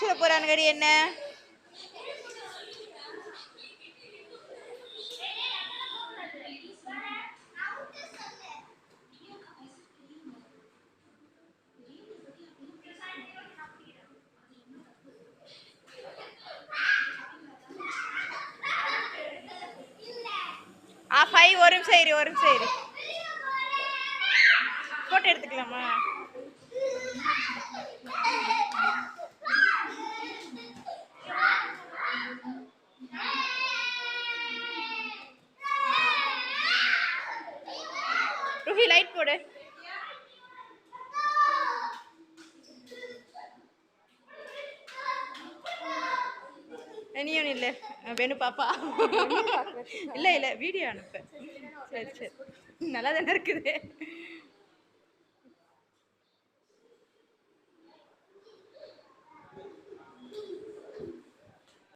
சொல்ல போறானுங்கடி என்ன? ஒரு நிமிஷம் இரு, ஒரு நிமிஷம் இரு. போட்டோ எடுத்துக்கலாமா? ருஹி லைட் போடு. நீயும் இல்லை வேணு பாப்பா. இல்லை இல்லை வீடியோ அனுப்ப. சரி சரி நல்லா தானே இருக்குது.